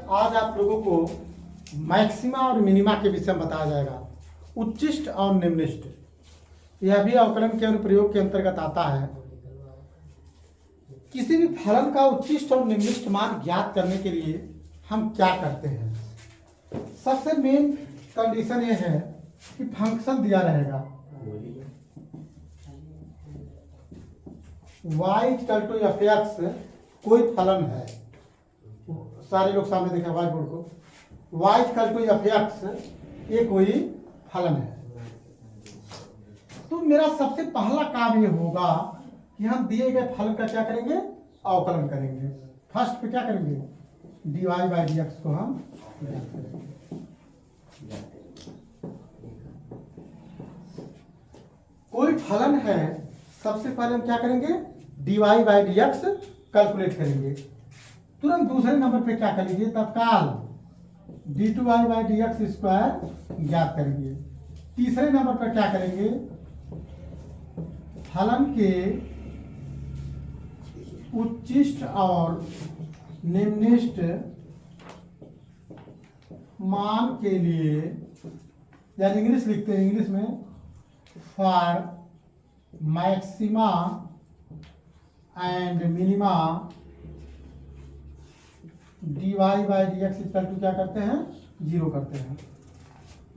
आज आप लोगों को मैक्सिमा और मिनिमा के विषय में बताया जाएगा। उच्चिष्ट और निम्निष्ट यह भी अवकलन के अनुप्रयोग के अंतर्गत आता है। किसी भी फलन का उच्चिष्ट और निम्निष्ट मान ज्ञात करने के लिए हम क्या करते हैं? सबसे मेन कंडीशन यह है कि फंक्शन दिया रहेगा y = f(x) कोई फलन है। सारे लोग सामने देखें व्हाइट बोर्ड को। y = f(x) ये कोई फलन है। तो मेरा सबसे पहला काम ये होगा कि हम दिए गए फलन का क्या करेंगे? अवकलन करेंगे। फर्स्ट पे क्या करेंगे? dy/dx को हम ज्ञात करेंगे। कोई फलन है, सबसे पहले हम क्या करेंगे? dy/dx कैलकुलेट करेंगे। तुरंत दूसरे नंबर पे क्या कर लीजिए? तत्काल d2y/dx² ज्ञात करेंगे। तीसरे नंबर पर क्या करेंगे? फलन के उच्चिष्ट और निम्निष्ट मान के लिए, यानी इंग्लिश लिखते हैं, इंग्लिश में for maxima and minima dy/dx = क्या करते हैं? 0 करते हैं।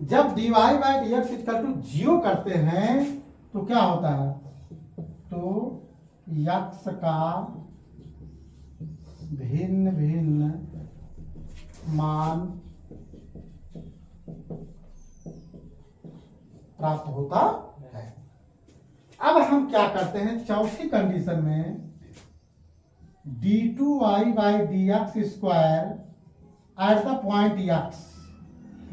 जब dy/dx = 0 करते हैं तो क्या होता है? तो x का भिन्न भिन्न मान प्राप्त होता है। अब हम क्या करते हैं? चौथी कंडीशन में d2y/dx² eight the point x,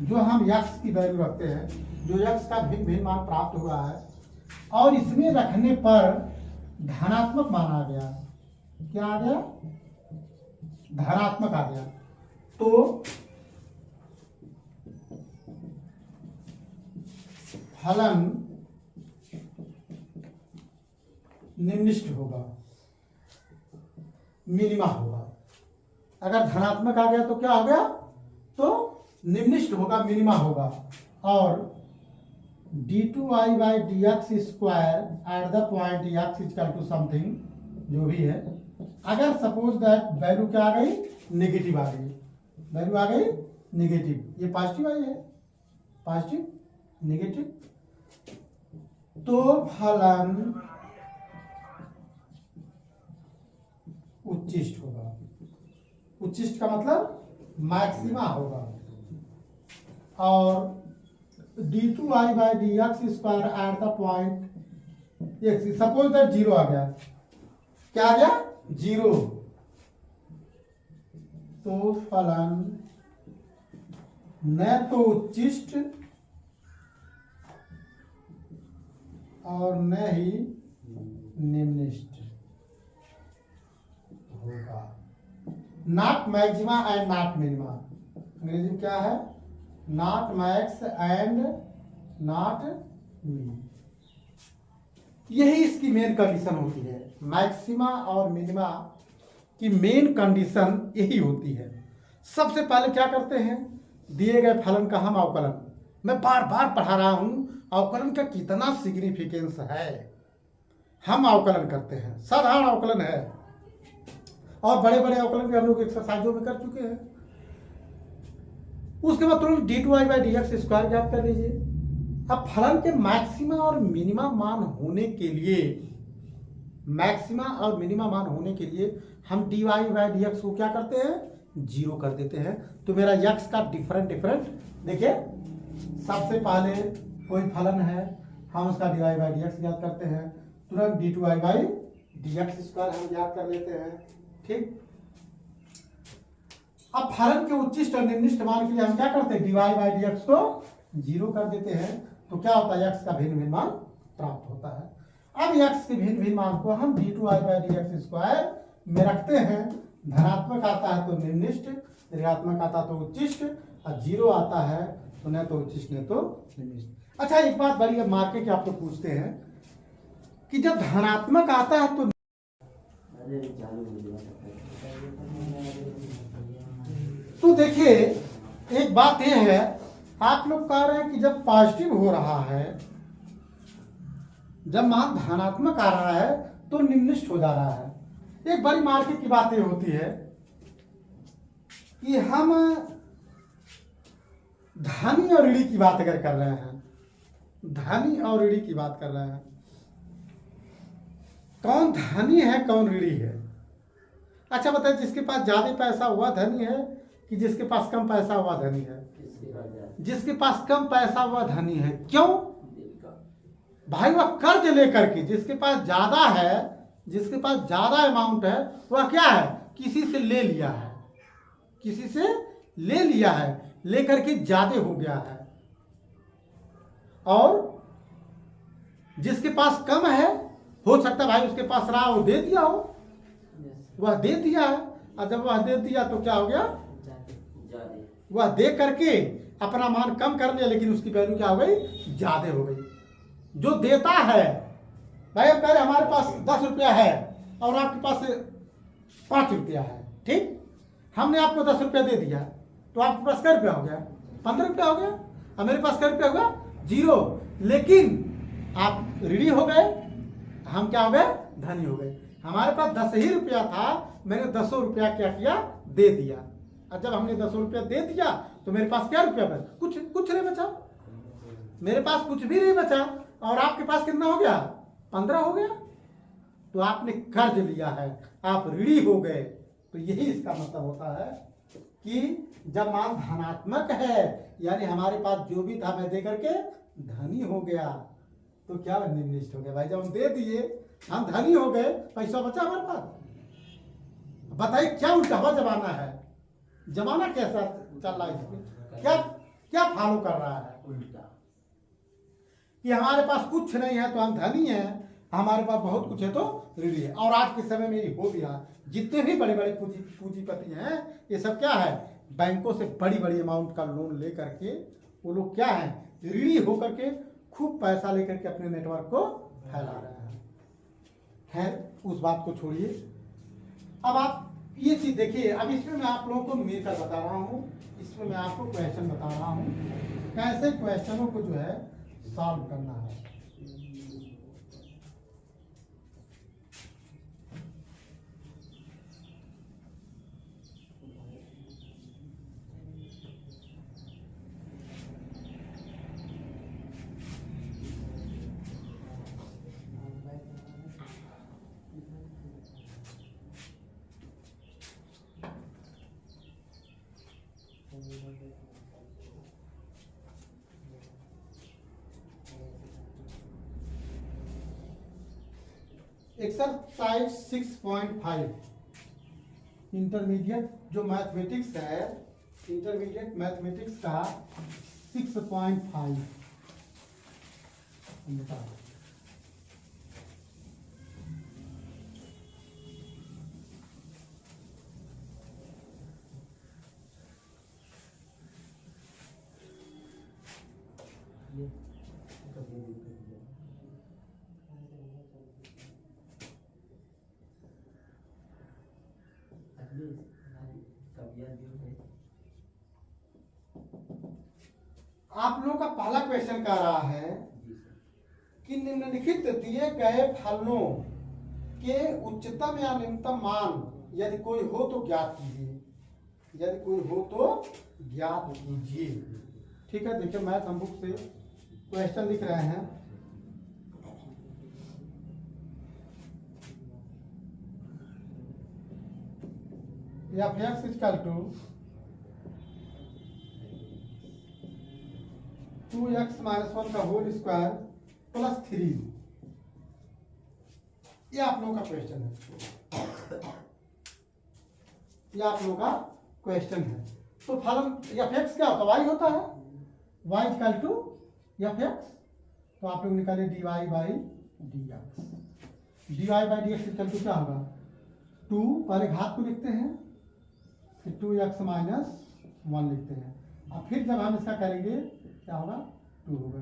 जो हम x की वैल्यू रखते हैं, जो x का भिन्न भिन्न मान प्राप्त हुआ है और इसमें रखने पर धनात्मक मान आ गया। क्या आ गया? धनात्मक आ गया। तो फलन निम्निष्ट होगा, मिनिमा होगा। अगर धनात्मक आ गया तो क्या हो गया? तो निम्निष्ट होगा, मिनिमा होगा। और d2y/dx² eight the point x = something, जो भी है, अगर सपोज दैट वैल्यू क्या आ गई? नेगेटिव आ गई। वैल्यू आ गई नेगेटिव। ये पॉजिटिव आई है, पॉजिटिव नेगेटिव, तो फलन उच्चिष्ट होगा। उच्चिष्ट का मतलब मैक्सिमा होगा। और d2y/dx² eight the point x, suppose that 0 आ गया। क्या आ गया? 0। तो फलन न तो उच्चिष्ट और न ही निम्निष्ट होगा। Not maxima and not minima. अंग्रेजी में क्या है? नॉट मैक्स एंड नॉट मिन। यही इसकी मेन कंडीशन होती है। मैक्सिमा और मिनिमा की मेन कंडीशन यही होती है। सबसे पहले क्या करते हैं? दिए गए फलन का हम अवकलन, मैं बार बार पढ़ा रहा हूं, अवकलन का कितना सिग्निफिकेंस है। हम अवकलन करते हैं, साधारण अवकलन है, और बड़े बड़े अवकलन भी हम लोग एक्सरसाइजों में कर चुके हैं। उसके बाद तुरंत d2y/dx² ज्ञात कर लीजिए। अब फलन के मैक्सिमा और मिनिमा मान होने के लिए, मैक्सिमा और मिनिमा मान होने के लिए हम dy/dx को क्या करते हैं? 0 कर देते हैं। तो मेरा x का डिफरेंट देखिए, सबसे पहले कोई फलन है, हम उसका dy/dx ज्ञात करते हैं, तुरंत d2y/dx² हम ज्ञात कर लेते हैं। ठीक। अब फलन के उच्चिष्ट और निम्निष्ट मान के लिए हम क्या करते हैं? dy/dx को 0 कर देते हैं। तो क्या होता है? x का भिन्न भिन्न मान प्राप्त होता है। अब x के भिन्न भिन्न मान को हम d2y/dx² में रखते हैं। धनात्मक आता है तो निम्निष्ट, ऋणात्मक आता है तो उच्चिष्ट, और 0 आता है तो न तो उच्चिष्ट न तो निम्निष्ट। अच्छा, एक बात बड़ी अब मार्के के आप लोग पूछते हैं कि जब धनात्मक आता है तो तो देखिए एक बात यह है, आप लोग कह रहे हैं कि जब पॉजिटिव हो रहा है, जब मान धनात्मक आ रहा है तो निम्नलिखित हो जा रहा है। एक बड़ी मार्केट की बात ये होती है कि हम धनी और ऋणी की बात अगर कर रहे हैं, धनी और ऋणी की बात कर रहे हैं, कौन धनी है कौन ऋणी है? अच्छा बताइए, जिसके पास ज्यादा पैसा हुआ धनी है कि जिसके पास कम पैसा हुआ धनी है? जिसके पास कम पैसा हुआ धनी है। क्यों भाई? वह कर्ज लेकर के, जिसके पास ज्यादा है, जिसके पास ज्यादा अमाउंट है, वह क्या है, किसी से ले लिया है, किसी से ले लिया है, लेकर के ज्यादा हो गया है। और जिसके पास कम है, हो सकता है भाई उसके पास रहा हो, दे दिया हो, वह दे दिया है, और जब वह दे दिया तो क्या हो गया, वह दे करके अपना मान कम कर लिया, लेकिन उसकी वैल्यू क्या हो गई, ज्यादा हो गई। जो देता है भाई, अब कह रहे हमारे पास 10 रुपया है और आपके पास 5 रुपया है, ठीक, हमने आपको 10 रुपया दे दिया, तो आपके पास क्या रुपया हो गया, 15 रुपया हो गया, और मेरे पास क्या रुपया होगा, 0। लेकिन आप ऋणी हो गए, हम क्या हो गए, धनी हो गए। हमारे पास 10 ही रुपया था, मैंने 10 रुपया क्या किया, दे दिया, और जब हमने 10 रुपया दे दिया तो मेरे पास क्या रुपया बचा, कुछ नहीं बचा, मेरे पास कुछ भी नहीं बचा, और आपके पास कितना हो गया, 15 हो गया। तो आपने कर्ज लिया है, आप ऋणी हो गए। तो यही इसका मतलब होता है कि जब मान धनात्मक है, यानी हमारे पास जो भी था मैं दे करके धनी हो गया, तो क्या निम्नलिखित हो गया भाई। जब हम दे दिए हम धनी हो गए, पैसा बचा हमारे पास। बताइए क्या उल्टा हुआ जमाना है, जमाना कैसा चल रहा है, इसमें क्या क्या फॉलो कर रहा है, उल्टा कि हमारे पास कुछ नहीं है तो हम धनी हैं, हमारे पास बहुत कुछ है तो ऋणी है। और आज के समय में ये हो गया, जितने भी बड़े बड़े पूंजीपति हैं, ये सब क्या है, बैंकों से बड़ी बड़ी अमाउंट का लोन ले करके वो लोग क्या है, ऋणी होकर के खूब पैसा लेकर के अपने नेटवर्क को फैला रहे हैं। खैर उस बात को छोड़िए, अब आप ये चीज देखिए। अब इसमें मैं आप लोगों को मेथड बता रहा हूँ, इसमें मैं आपको क्वेश्चन बता रहा हूँ, कैसे क्वेश्चनों को जो है सॉल्व करना है। एक्सरसाइज 6.5 इंटरमीडिएट जो मैथमेटिक्स है, इंटरमीडिएट मैथमेटिक्स का 6.5 आप लोगों का पहला क्वेश्चन कह रहा है कि निम्नलिखित दिए गए फलनों के उच्चतम या निम्नतम मान यदि कोई हो तो ज्ञात कीजिए, यदि कोई हो तो ज्ञात कीजिए। ठीक है, देखिए मैथ हम बुक से क्वेश्चन लिख रहे हैं। f x equal to 2x minus 1 का होल स्क्वायर प्लस 3, ये आप लोगों का क्वेश्चन है, ये आप लोगों का क्वेश्चन है। तो फलन f x क्या होता है, y होता है, y equal to f x, तो आप लोग निकाले dy by dx, dy by dx equal to क्या होगा, 2, पहले घात को लिखते हैं, फिर 2x माइनस 1 लिखते हैं, और फिर जब हम इसका करेंगे क्या होगा, 2 होगा,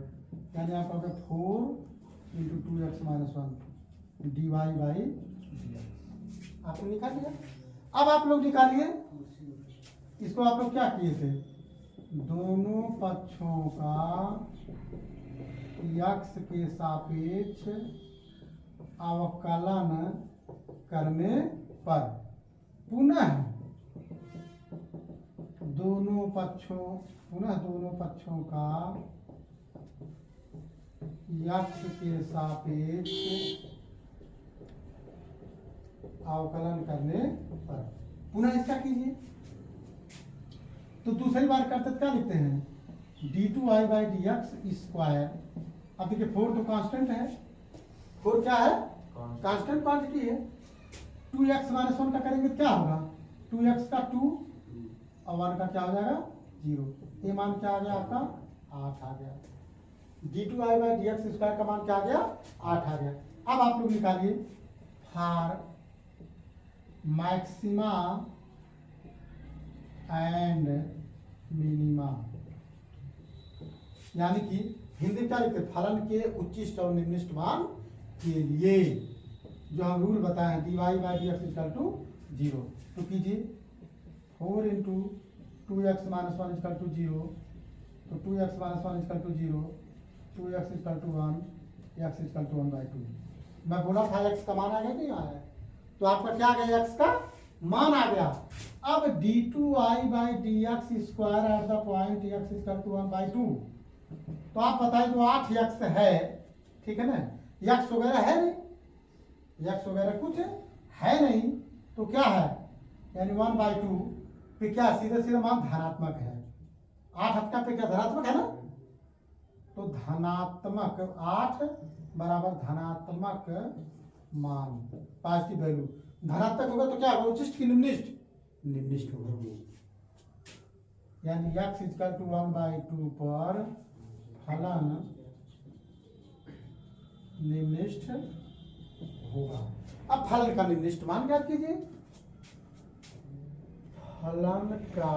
यानी आपका होगा 4 into 2x minus 1 dy by dx। आपने निकाल लिया। अब आप लोग निकालिए इसको आप लोग क्या किए थे, दोनों पक्षों का x के सापेक्ष अवकलन करने पर पुनः दोनों पक्षों का x के सापेक्ष अवकलन करने पर पुनः इसका कीजिए। तो दूसरी बार करते क्या लिखते हैं, d2i/dx स्क्वायर। अब देखिए 4 तो कांस्टेंट है, 4 क्या है, कांस्टेंट क्वांटिटी है। 2x - 1 का करेंगे क्या होगा, 2x का 2 और 1 का क्या हो जाएगा 0। ये मान क्या आ गया आपका 8 आ गया। d2i/dx स्क्वायर का मान क्या आ गया 8 आ गया। अब आप लोग निकालिए फॉर मैक्सिमा एंड मिनिमा, यानी कि हिंदी क्या लिखते, फलन के उच्चिष्ट और निम्निष्ट मान के लिए जो हम रूल बताए हैं, dy/dx = 0। तो कीजिए 4 × 2x - 1 = 0, तो 2x - 1 = 0, 2x = 1, x = 1/2। मैं बोला था x का मान आ गया, नहीं आया, तो आपका क्या आ गया, x का मान आ गया। अब d2i/dx square at the point x = 1/2, तो आप बताइए जो 8x है, ठीक है ना, x वगैरह है नहीं, x वगैरह कुछ है नहीं, तो क्या है, यानी 1/2 पे क्या सीधे सीधे मान धनात्मक है। 8 हफ्ता पे क्या धनात्मक है ना, तो धनात्मक 8 बराबर धनात्मक मान, पॉजिटिव वैल्यू। धनात्मक होगा तो क्या होगा, उच्चिष्ट की निम्निष्ट, निम्निष्ट होगा, यानी x = 1/2 पर फलन निम्निष्ट होगा। अब फलन का निम्निष्ट मान ज्ञात कीजिए। फलन का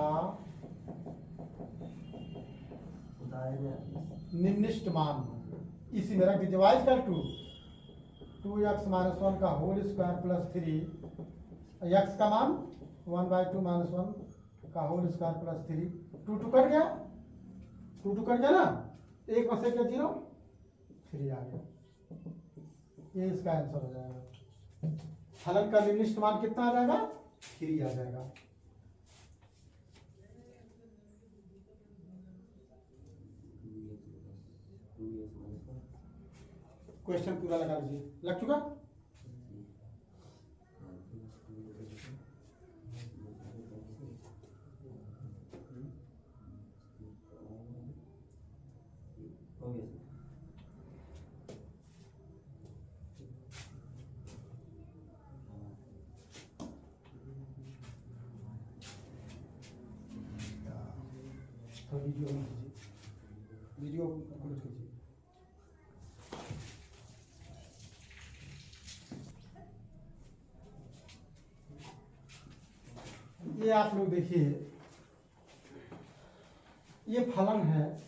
निम्निष्ट मान इसी में रख दीजिए, y = 2x - 1 का होल स्क्वायर प्लस 3, x का मान 1/2 - 1 का होल स्क्वायर प्लस 3, 2 कट गया, 2 कट गया ना, 1 में से क्या 0, 3 आ गया। ये इसका आंसर हो जाएगा। फलन का निम्निष्ट मान कितना आ जाएगा, 3 आ जाएगा। क्वेश्चन पूरा लगा लीजिए, लग चुका। तो वीडियो क्लोज कीजिए। ये आप लोग देखिए, ये फलन है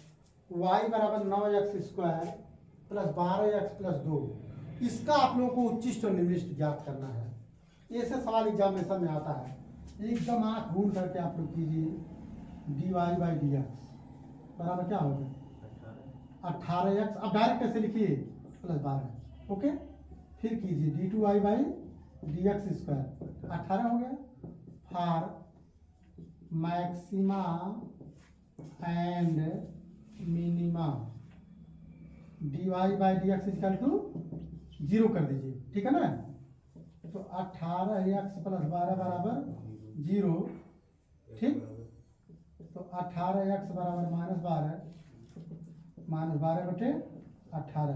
y = 9x² + 12x + 2। इसका आप लोगों को उच्चिष्ट और निम्निष्ट ज्ञात करना है। ऐसे सवाल एग्जामिनेशन में आता है, एकदम आँख भूल करके आप लोग कीजिए। dy/dx बराबर क्या हो गया 18x, अब डायरेक्ट कैसे लिखिए +12, ओके। फिर कीजिए d2i/dx स्क्वायर 18 हो गया। For maxima and minima dy/dx = 0 कर दीजिए, ठीक है ना। तो 18x + 12 बराबर 0, ठीक। तो 18x बराबर -12, -12/18,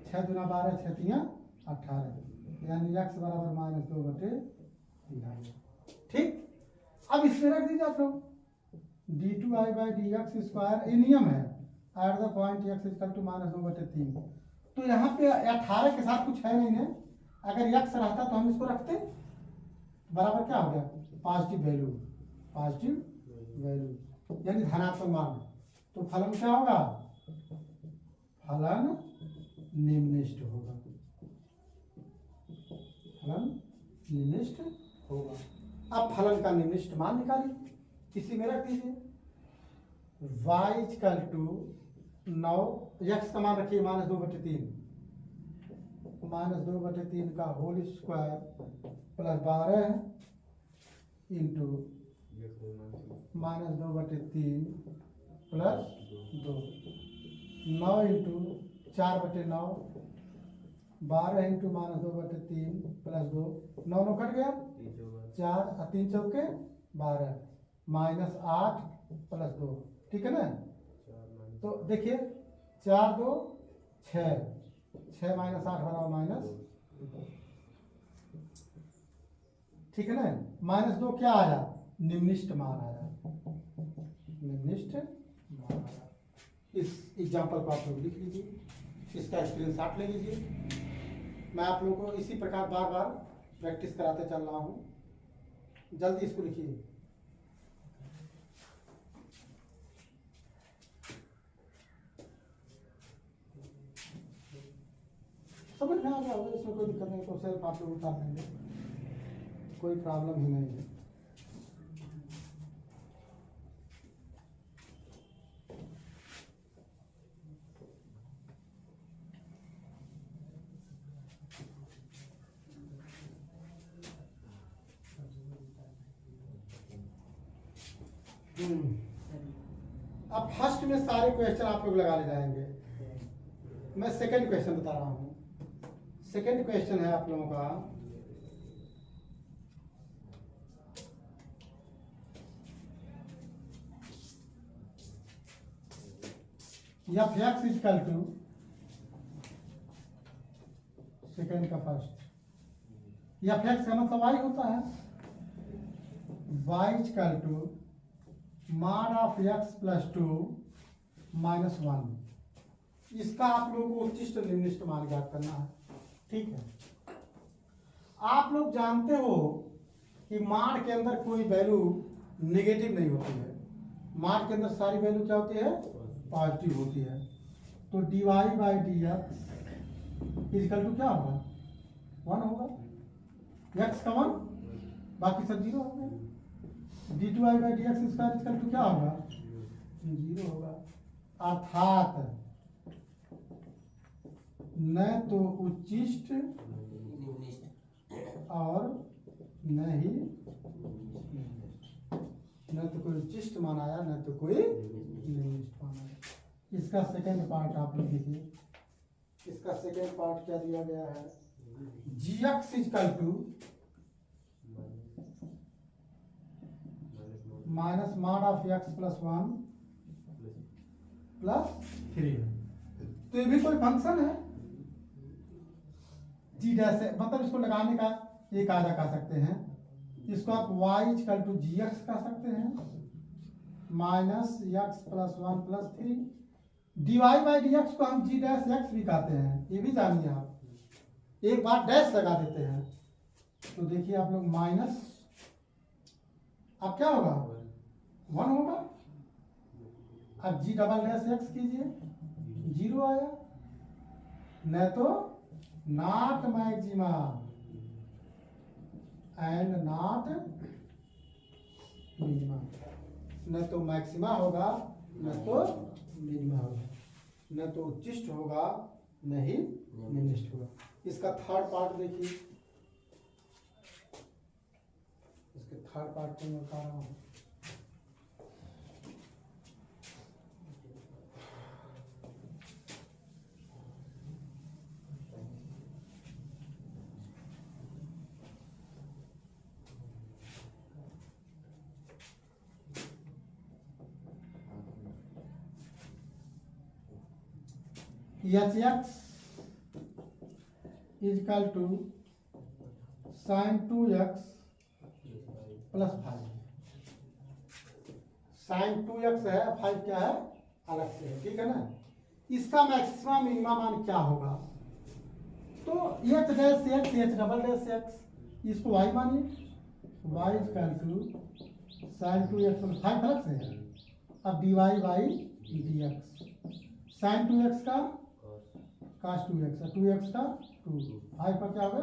6 × 12, 6 × 3 = 18, यानी x बराबर -2/3, ठीक। अब इसमें रख दीजिए आप लोग d2i/dx स्क्वायर, ये नियम है, एट द पॉइंट x = -2/3। तो यहाँ पे 18 के साथ कुछ है नहीं है, अगर x रहता तो हम इसको रखते, बराबर क्या हो गया पॉजिटिव वैल्यू, यानी धनात्मक मान। तो फलन क्या होगा, फलन निम्निष्ट होगा, फलन निम्निष्ट होगा। अब फलन का निम्निष्ट मान निकालिए, इसी में रख दीजिए। y इक्वल टू 9, x का मान रखिए -2/3, -2/3 का whole square plus 12 into -2/3 plus 2, 9 into 4/9, 12 into -2/3 plus 2, 9 9 cut गया, 4 और 3 चौके 12, -8 प्लस 2, ठीक है ना। तो देखिए 4 2 6, 6 -8 बराबर -2, ठीक है ना। -2 क्या आया, निम्निष्ट मान आया, निम्निष्ट मान आया। इस एग्जाम्पल को आप लोग लिख लीजिए, इसका स्क्रीनशॉट ले लीजिए। मैं आप लोगों को इसी प्रकार बार बार प्रैक्टिस कराते चल रहा हूँ, जल्दी इसको लिखिए। समझ में आ गया होगा, इसमें कोई दिक्कत नहीं, तो सेल्फ आप लोग उतार देंगे, कोई प्रॉब्लम ही नहीं है। अब फर्स्ट में सारे क्वेश्चन आप लोग लगा ले जाएंगे। मैं सेकंड क्वेश्चन बता रहा हूँ। सेकंड क्वेश्चन है आप लोगों का, F X equal to, second का फर्स्ट, एफ एक्स का मतलब वाई होता है, वाई इक्वल टू मान ऑफ एक्स प्लस 2 -1। इसका आप लोगों को उच्चिष्ट निम्निष्ट मान ज्ञात करना है, ठीक है। आप लोग जानते हो कि मान के अंदर कोई वैल्यू नेगेटिव नहीं होती है, मान के अंदर सारी वैल्यू क्या होती है, पॉजिटिव होती है। तो dy by D X equal to क्या होगा, 1 होगा, x का 1, बाकी सब 0 हो गया। dy by D X square equal to क्या होगा, 0 होगा। अर्थात न तो उच्चिष्ट और न ही, न तो कोई उच्चिष्ट मान आया, न तो कोई निम्निष्ट मान आया। इसका सेकंड पार्ट आप लोग देखिए, इसका सेकंड पार्ट क्या दिया गया है, जी एक्स इक्वल टू माइनस मान ऑफ एक्स प्लस 1 प्लस 3। तो ये भी कोई फंक्शन है, जी डैश है, मतलब इसको लगाने का एक आधा कह सकते हैं, इसको आप y equal to G X कह सकते हैं, minus X plus 1 plus 3। dy by D X को हम जी डैश एक्स भी कहते हैं, ये भी जानिए आप, एक बार डैश लगा देते हैं तो देखिए आप लोग माइनस, अब क्या होगा, 1 होगा। अब जी डबल डैश एक्स कीजिए, 0 आया। न तो not maxima and not minima, न तो मैक्सिमा होगा न तो मिनिमा होगा, न तो उच्चिष्ट होगा न ही निम्निष्ट होगा। इसका थर्ड पार्ट देखिए, इसके थर्ड पार्ट को मैं बता रहा हूँ। H X equal to sine 2x plus 5। Sine 2x है, 5 क्या है, अलग से है, ठीक है ना। इसका मैक्सिमम मिनिमम मान क्या होगा, तो H dash X, H double dash X, इसको y मानिए, y equal to sine 2x plus 5 अलग से है। अब dy by D X, sine 2x का cos 2x, 2x का 2, 5 का क्या होगा,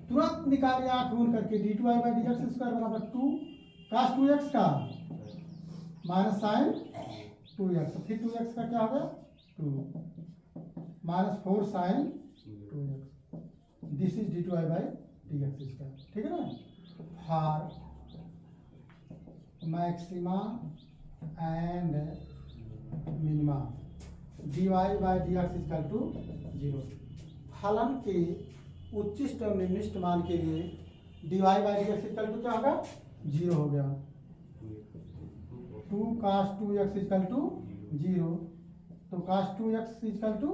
तुरंत निकालिए 8 गुण करके, dy by D X square बराबर 2 cos 2x का माइनस साइन 2x, फिर 2x का क्या हो गया 2 minus 4 sine 2x, this is d2i by dx इसका, ठीक है ना। For maxima and minima dy by dx equal to 0। फलन के उच्चिष्ट और निम्निष्ट मान के लिए dy by dx equal to क्या होगा 0 हो गया। 2 cos 2x इक्वल टू 0, तो cos 2x equal to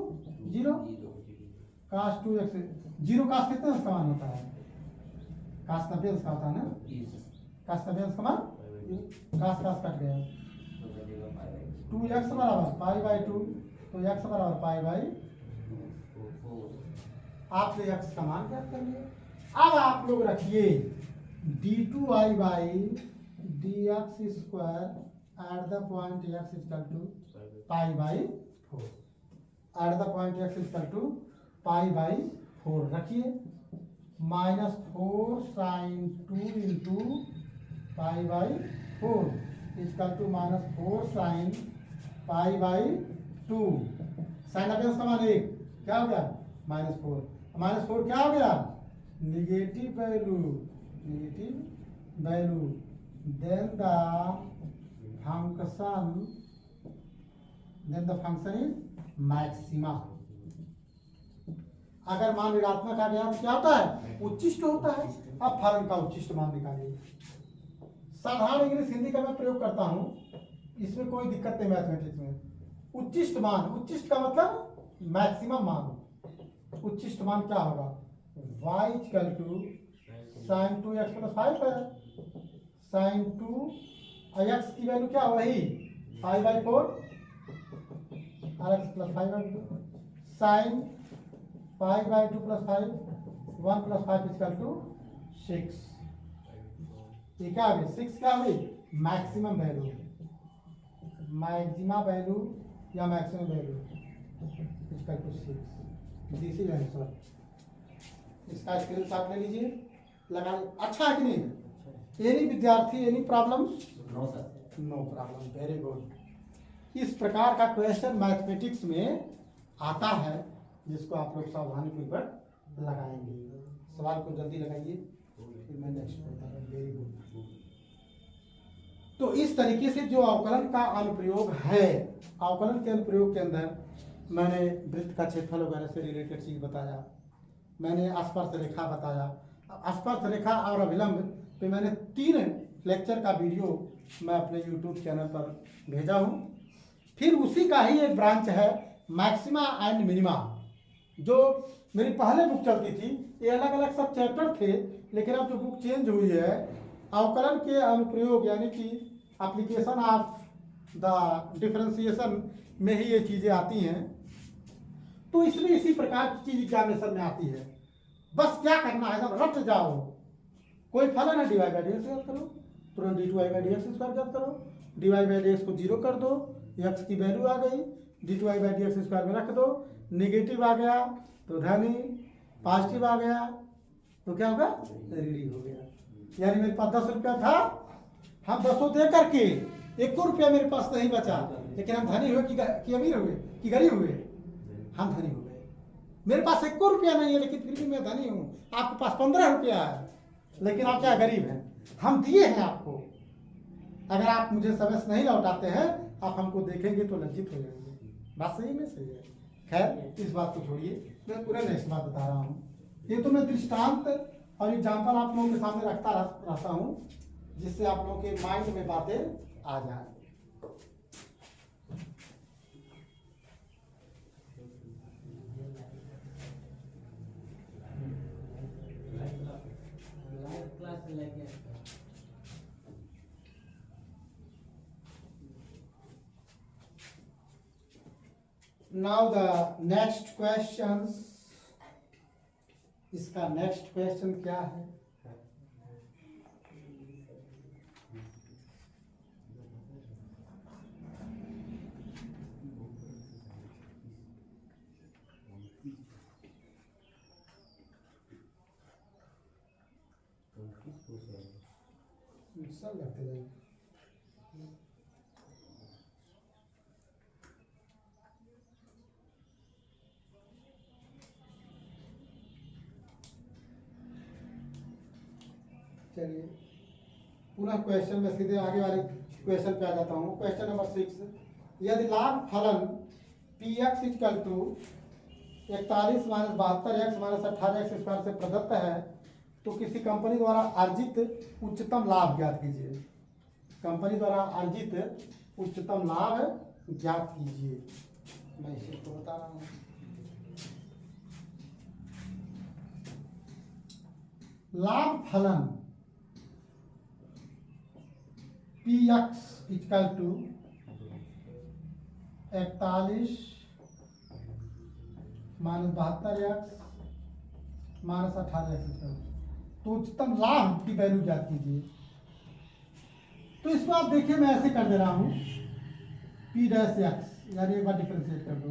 0, cos 2x 0 cos कितने अंश का मान होता है, cos 90 अंश का होता है ना, cos 90 अंश का मान cos cos कट गया, 2x बराबर पाई बाई 2, तो x बराबर पाई बाई, आपने x का मान ज्ञात कर लिया। अब आप लोग रखिए d2i by dx square at the point x equal to pi by 4, at the point x equal to pi by 4 रखिए, minus 4 sine 2 into pi by 4 equal to minus 4 sine pi by 2, sine अपेंस का मान 1 क्या हो गया -4, -4 क्या हो गया negative value, then the function is maxima. अगर मान ऋणात्मक आ गया तो क्या होता है उच्चिष्ट होता है। अब फलन का उच्चिष्ट मान निकालिए। साधारण इंग्लिश हिंदी का मैं प्रयोग करता हूं, इसमें कोई दिक्कत नहीं मैथमेटिक्स में। उच्चिष्ट मान, उच्चिष्ट का मतलब मैक्सिमम मान। उच्चिष्ट मान क्या होगा y equal to sine 2x plus 5 है, साइन 2 x की वैल्यू क्या वही 5/4 और x plus 5/2, sine 5/2 plus 5 1 plus 5 equal to 6। ये क्या है 6 क्या हुई मैक्सिमम वैल्यू, मैक्सिमा वैल्यू या maximum value equal to 6। This is answer. इसका स्क्रीनशॉट ले लीजिए, लगा। अच्छा है कि नहीं? एनी विद्यार्थी any problem? No sir, no problem, very good. इस प्रकार का क्वेश्चन मैथमेटिक्स में आता है जिसको आप लोग सावधानी पूर्वक लगाएंगे। सवाल को जल्दी लगाइए, फिर मैं नेक्स्ट करता हूँ। Very good. तो इस तरीके से जो अवकलन का अनुप्रयोग है, अवकलन के अनुप्रयोग के अंदर मैंने वृत्त का क्षेत्रफल वगैरह से रिलेटेड चीज बताया, मैंने स्पर्श रेखा बताया। स्पर्श रेखा और अभिलंब पे मैंने 3 लेक्चर का वीडियो मैं अपने यूट्यूब चैनल पर भेजा हूँ। फिर उसी का ही एक ब्रांच है मैक्सिमा एंड मिनिमा, जो मेरी पहले बुक चलती थी। ये अलग अलग सब चैप्टर थे, लेकिन अब जो बुक चेंज हुई है, अवकलन के अनुप्रयोग यानी कि एप्लीकेशन ऑफ द डिफरेंशिएशन में ही ये चीज़ें आती हैं। तो इसमें इसी प्रकार की चीज एग्जामिनेशन में आती है। बस क्या करना है, जब रट जाओ कोई फलन है dy बाई dx याद करो, तुरंत d2i बाई dx स्क्वायर याद करो, dy बाई dx को 0 कर दो, x की वैल्यू आ गई, d2i बाई dx स्क्वायर में रख दो, नेगेटिव आ गया तो धनी, पॉजिटिव आ गया तो क्या होगा ऋणी हो गया। यानी मेरे पास 10 रुपया था, हम 10 दे करके 1 रुपया मेरे पास नहीं बचा, लेकिन हम धनी हुए कि अमीर हुए कि गरीब हुए, हम धनी हो गए। मेरे पास 1 रुपया नहीं है लेकिन फिर भी मैं धनी हूँ। आपके पास 15 रुपया है लेकिन आप क्या गरीब हैं। हम दिए हैं आपको, अगर आप मुझे समय से नहीं लौटाते हैं, आप हमको देखेंगे तो लज्जित हो जाएंगे। बात सही में सही है। खैर इस बात को छोड़िए, मैं पूरा नेक्स्ट बात बता रहा हूँ। ये तो मैं दृष्टांत और एग्जाम्पल आप लोगों के सामने रखता रहता हूँ, जिससे आप लोगों के माइंड में बातें आ जाए। Now the next questions, इसका नेक्स्ट क्वेश्चन क्या है? सब लगते जाएंगे। चलिए पुनः क्वेश्चन में सीधे आगे वाले क्वेश्चन पे आ जाता हूँ। क्वेश्चन नंबर 6, यदि लाभ फलन P X equal to 41 minus 72 X minus 18 X square से प्रदत्त है तो किसी कंपनी द्वारा अर्जित उच्चतम लाभ ज्ञात कीजिए। कंपनी द्वारा अर्जित उच्चतम लाभ ज्ञात कीजिए। मैं इसी को बता रहा हूँ। लाभ फलन P X equal to 41 minus 72 X minus 18 X, तो उच्चतम लाभ की वैल्यू ज्ञात कीजिए। तो इसको आप देखिए, मैं ऐसे कर दे रहा हूं, पी डैश एक्स यानी एक बार डिफरेंशिएट कर दो,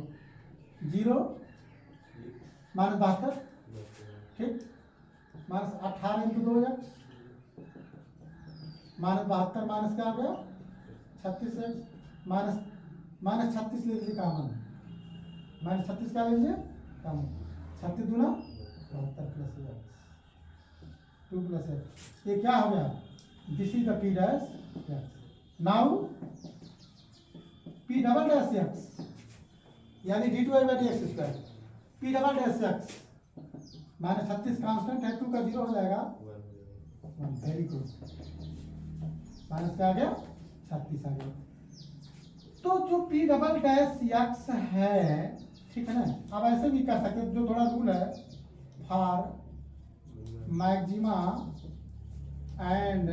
0 माइनस 72, ठीक, minus 18 into 2 x minus 72 minus क्या हो गया 36 एक्स माइनस 36 ले लीजिए कॉमन, माइनस 36 क्या ले लीजिए कॉमन, 36 दूना 72 प्लस एक्स 2 प्लस एक्स, ये क्या हो गया, this is the P dash X. Now P double dash X यानी D two I by D X square, P double dash X minus 36 constant है, 2 का 0 हो जाएगा 1, वेरी गुड, माइनस क्या आ गया 36 आ गया। तो जो पी डबल डैश एक्स है, ठीक है ना, अब ऐसे भी कर सकते, जो थोड़ा रूल है, for maxima and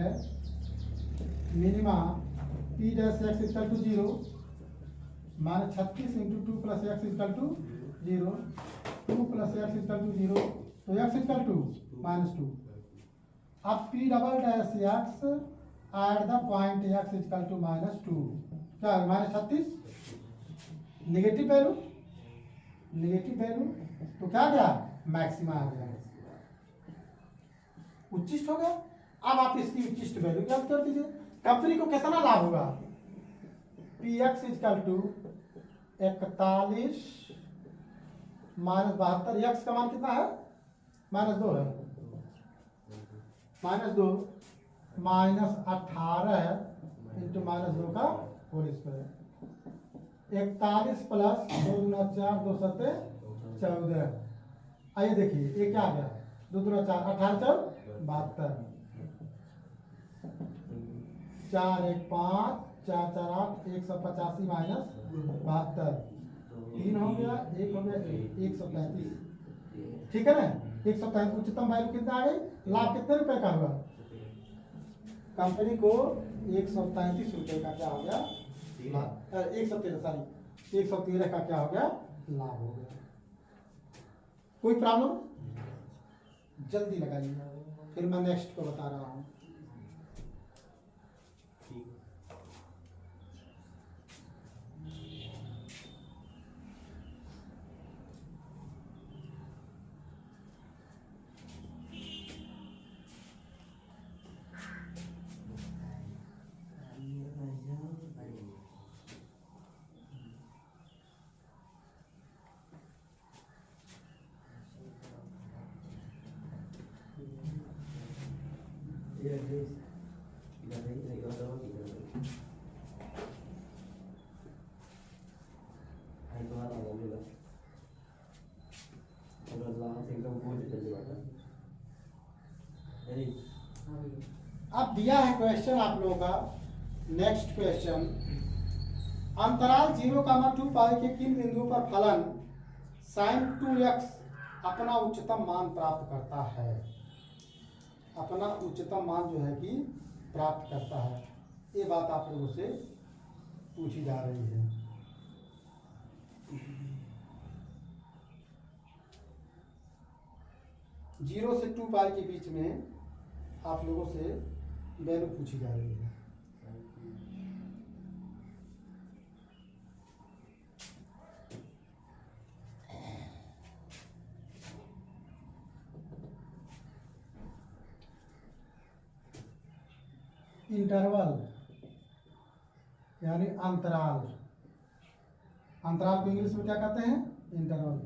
minima P dash X equal to 0 minus 36 into 2 plus X equal to 0, 2 plus X equal to 0, तो एक्स इक्वल टू माइनस 2। अब P double dash X at the point X equal to minus 2, क्या है minus 36, negative value, negative value, तो क्या गया maxima आ गया, उच्चिष्ट हो गया। अब आप इसकी उच्चिष्ट वैल्यू ज्ञात कर दीजिए। कंपनी को कितना लाभ होगा, P X equal to 41 minus 72, X का मान कितना है माइनस 2 है, माइनस 2 माइनस 18 इंटू माइनस 2 का होल स्क्वायर, 41 प्लस 2 गुना 4 2 सत्ते 14। आइए देखिए ये क्या आ गया, 2 गुना 4 18 4 72, 4 1 5 4 4 8 185 माइनस 72, 3 हो गया 1 हो गया 135, ठीक है ना, 135 उच्चतम वैल्यू कितना आ गई, लाभ कितने रुपए का हुआ, कंपनी को 135 रुपए का क्या हो गया, 113 सॉरी 113 का क्या हो गया, लाभ हो गया। कोई प्रॉब्लम, जल्दी लगाइए, फिर मैं नेक्स्ट को बता रहा हूँ। अब दिया है क्वेश्चन आप लोगों का, नेक्स्ट क्वेश्चन, अंतराल 0, 2 पाई के किन बिंदुओं पर फलन sin 2x अपना उच्चतम मान प्राप्त करता है, अपना उच्चतम मान जो है कि प्राप्त करता है, ये बात आप लोगों से पूछी जा रही है। जीरो से 2 पाई के बीच में आप लोगों से वैल्यू पूछी जा रही है। इंटरवल यानी अंतराल। अंतराल को इंग्लिश में क्या कहते हैं? इंटरवल।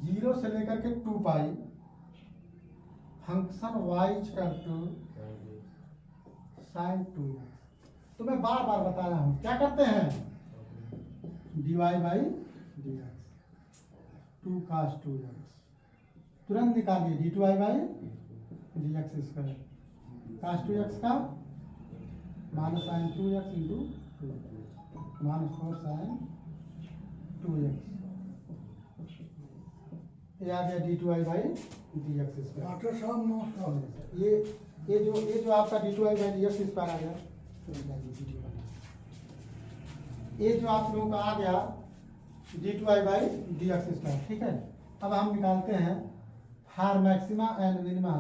0 से लेकर के 2 pi function y equal to sin 2x। तो मैं बार बार बताया हूं क्या करते हैं? dy by dx 2 cos 2x तुरंत निकालिए d2i by dx square cos 2x का minus sin 2x into 2 minus 4 sin 2x ये आ गया d2i बाई dx स्क्वायर। ये जो आपका d2i बाई dx स्क्वायर आ गया, ये जो आप लोगों का आ गया d2i बाई dx स्क्वायर। ठीक है, अब हम निकालते हैं for maxima and minima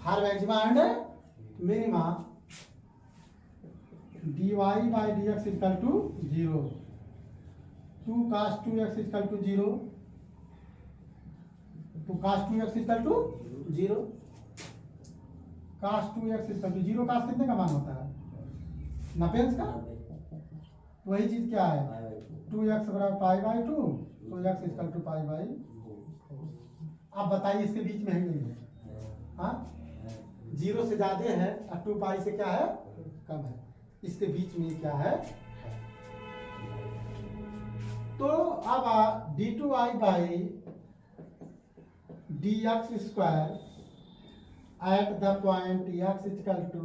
for maxima and minima dy by dx equal to 0 2 cos 2x equal to 0 2 cos 2x equal to 0 cos 2x equal to 0 cos कितने का मान होता है? 90 का। वही चीज क्या है? 2x बराबर पाई बाई 2 तो x equal to pi by. आप बताइए इसके बीच में है नहीं है? हाँ, 0 से ज्यादा है और 2 पाई से क्या है? कम है। इसके बीच में क्या है? तो अब d2i by dx square at the point x equal to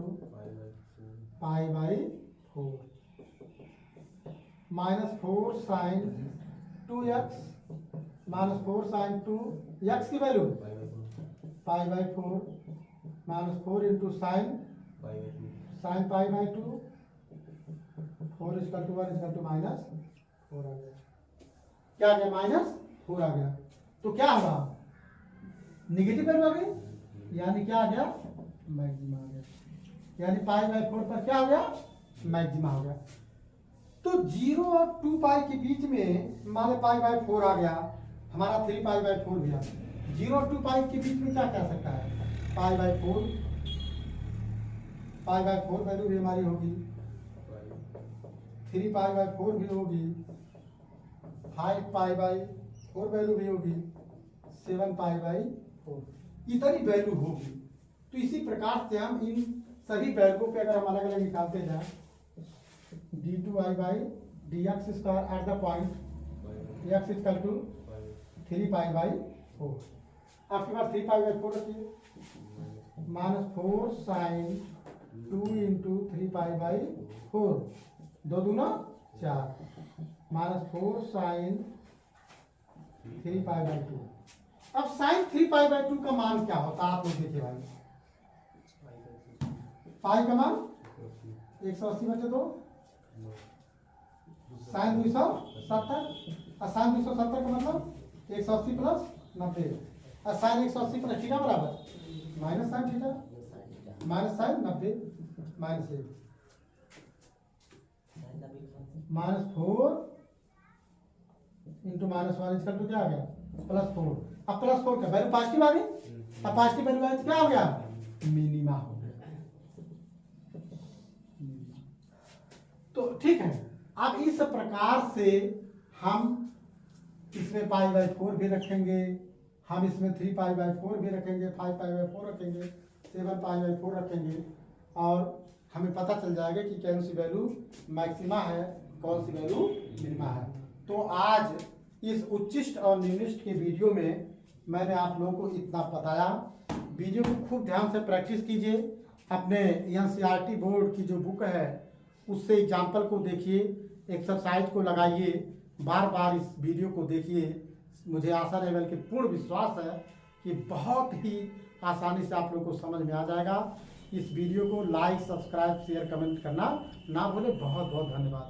pi by 4 minus 4 sine 2x minus 4 sine 2 x की value pi by 4 minus 4 into sine pi by 2 4 equal to 1 equal to minus 4 आ गया। क्या आ गया? Minus 4 आ गया। तो क्या होगा? निगेटिव वैल्यू आ गई, यानी क्या आ गया? मैक्सिमा आ गया। यानी पाई बाई 4 पर क्या हो गया? मैक्सिमा हो गया। तो 0 और 2 पाई के बीच में हमारे पाई बाई 4 आ गया, हमारा 3 पाई बाई 4 भी आ गया। 0 और 2 पाई के बीच में क्या कह सकता है? पाई बाई 4 वैल्यू भी हमारी होगी, 3 पाई बाई 4 भी होगी, 5 पाई बाई 4 वैल्यू भी होगी, 7 पाई बाई 4 इतनी वैल्यू होगी। तो इसी प्रकार से हम इन सभी वैल्यू पे अगर हम अलग अलग निकालते जाए d2i by dx square at the point x equal to 3 pi by 4। आपके पास 3 पाई बाई 4 रखिए minus 4 sine 2 into 3 pi by 4 2 दूना 4 माइनस 4 साइन 3 पाई बाई 2। अब साइन 3 पाई बाई 2 का मान क्या होता है? आप लोग देखिए भाई, पाई का मान 180 बचे तो साइन 270 और साइन 270 का मतलब 180 प्लस 90 और साइन 180 प्लस थीटा बराबर minus sine theta minus sine 90 minus 1 minus 4 into minus 1 equal to क्या आ गया? प्लस 4। अब प्लस 4 का वैल्यू पॉजिटिव आ गई, अब पॉजिटिव वैल्यू आए तो क्या हो गया? मिनिमा हो गया। तो ठीक है, अब इस प्रकार से हम इसमें पाई बाई 4 भी रखेंगे, हम इसमें 3 पाई बाई 4 भी रखेंगे, 5 पाई बाई 4 रखेंगे, 7 पाई बाई 4 रखेंगे और हमें पता चल जाएगा कि कौन सी वैल्यू मैक्सिमा है, कौन सी वैल्यू मिनिमा है। तो आज इस उच्चिष्ट और निम्निष्ट के वीडियो में मैंने आप लोगों को इतना बताया। वीडियो को खूब ध्यान से प्रैक्टिस कीजिए, अपने एनसीईआरटी बोर्ड की जो बुक है उससे एग्जाम्पल को देखिए, एक्सरसाइज को लगाइए, बार बार इस वीडियो को देखिए। मुझे आशा है बल्कि पूर्ण विश्वास है कि बहुत ही आसानी से आप लोगों को समझ में आ जाएगा। इस वीडियो को लाइक, सब्सक्राइब, शेयर, कमेंट करना ना भूलें। बहुत बहुत धन्यवाद।